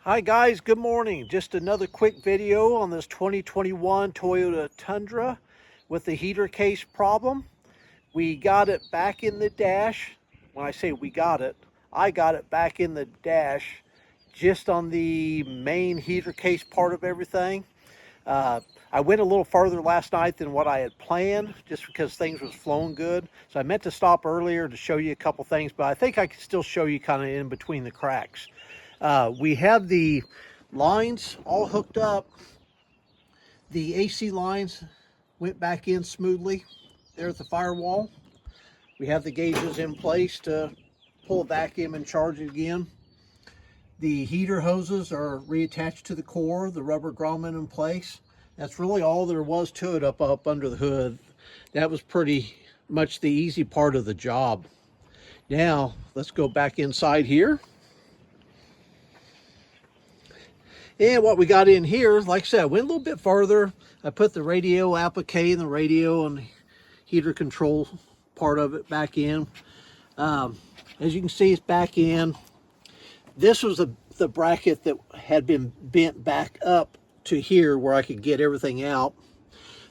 Hi guys, good morning. Just another quick video on this 2021 Toyota Tundra with the heater case problem. We got it back in the dash. When I say we got it, I got it back in the dash just on the main heater case part of everything. I went a little further last night than what I had planned just because things was flowing good. So I meant to stop earlier to show you a couple things, but I think I can still show you kind of in between the cracks. We have the lines all hooked up. The AC lines went back in smoothly there at the firewall. We have the gauges in place to pull a vacuum and charge it again. The heater hoses are reattached to the core, the rubber grommet in place. That's really all there was to it up under the hood. That was pretty much the easy part of the job. Now let's go back inside here. And what we got in here, like I said, I went a little bit further. I put the radio applique and the radio and heater control part of it back in. As you can see, it's back in. This was the bracket that had been bent back up to here where I could get everything out.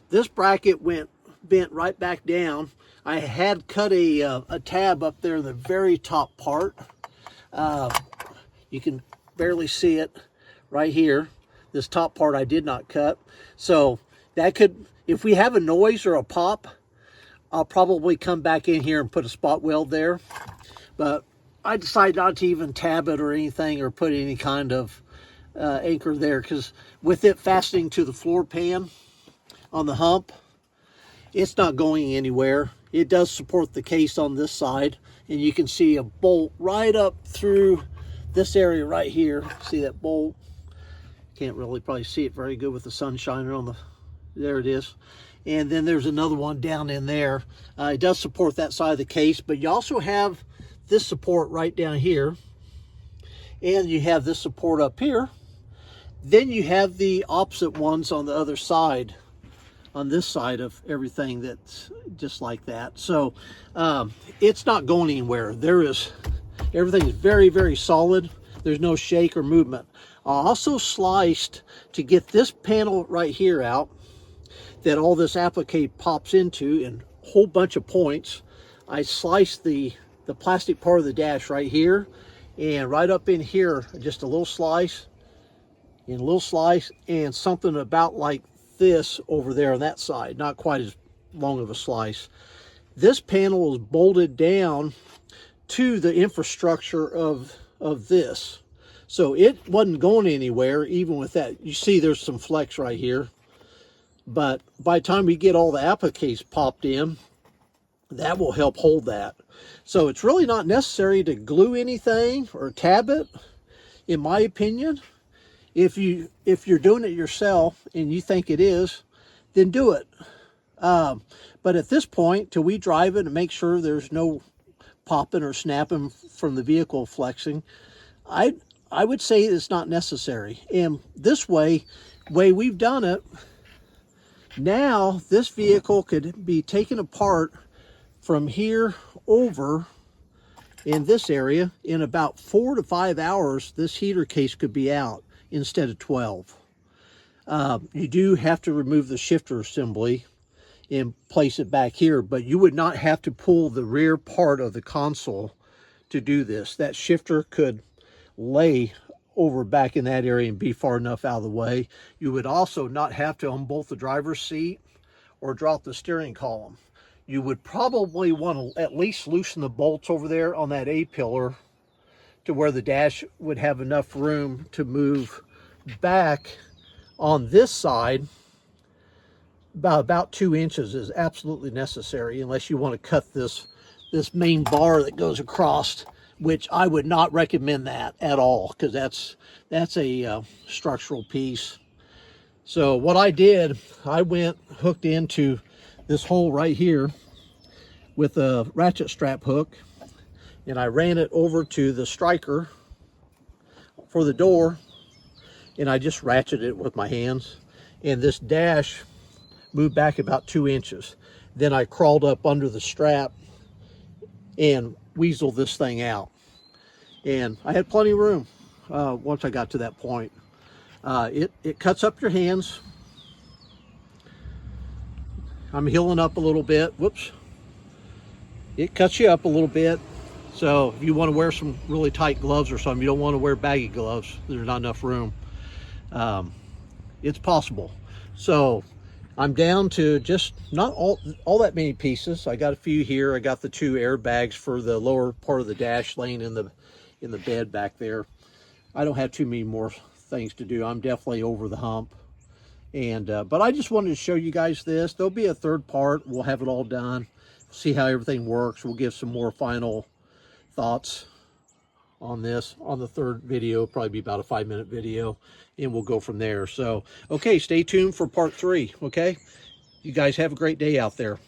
This bracket bent right back down. I had cut a tab up there in the very top part. You can barely see it right here. This top part I did not cut. So that could, if we have a noise or a pop, I'll probably come back in here and put a spot weld there. But I decided not to even tab it or anything or put any kind of anchor there, because with it fastening to the floor pan on the hump, it's not going anywhere. It does support the case on this side, and you can see a bolt right up through this area right here. See that bolt? Can't really probably see it very good with the sun shining on the, there it is. And then there's another one down in there. It does support that side of the case, but you also have this support right down here, and you have this support up here. Then you have the opposite ones on the other side, on this side of everything, that's just like that. So it's not going anywhere. Everything is very, very solid. There's no shake or movement. I also sliced to get this panel right here out that all this applique pops into in a whole bunch of points. I sliced the plastic part of the dash right here, and right up in here, just a little slice, and a little slice, and something about like this over there on that side. Not quite as long of a slice. This panel is bolted down to the infrastructure of this. So it wasn't going anywhere even with that. You see there's some flex right here. But by the time we get all the appliques popped in, that will help hold that. So it's really not necessary to glue anything or tab it, in my opinion. If you're doing it yourself and you think it is, then do it. But at this point, till we drive it and make sure there's no popping or snapping from the vehicle flexing, I would say it's not necessary. And this way we've done it, now this vehicle could be taken apart from here over in this area in about 4 to 5 hours. This heater case could be out instead of 12. You do have to remove the shifter assembly and place it back here, but you would not have to pull the rear part of the console to do this. That shifter could lay over back in that area and be far enough out of the way. You would also not have to unbolt the driver's seat or drop the steering column. You would probably want to at least loosen the bolts over there on that A-pillar to where the dash would have enough room to move back on this side. About 2 inches is absolutely necessary, unless you want to cut this main bar that goes across, which I would not recommend that at all, because that's a structural piece. So what I did, I went hooked into this hole right here with a ratchet strap hook, and I ran it over to the striker for the door, and I just ratcheted it with my hands, and this dash moved back about 2 inches. Then I crawled up under the strap and weaseled this thing out, and I had plenty of room. once I got to that point. It cuts up your hands. I'm healing up a little bit. Whoops. It cuts you up a little bit. So if you want to wear some really tight gloves or something, you don't want to wear baggy gloves. There's not enough room. It's possible. So I'm down to just not all that many pieces. I got a few here. I got the 2 airbags for the lower part of the dash laying in the bed back there. I don't have too many more things to do. I'm definitely over the hump. And but I just wanted to show you guys this. There'll be a third part. We'll have it all done. See how everything works. We'll give some more final thoughts on this on the third video. Probably be about a 5-minute video, and we'll go from there. So okay, stay tuned for part 3. Okay, you guys have a great day out there.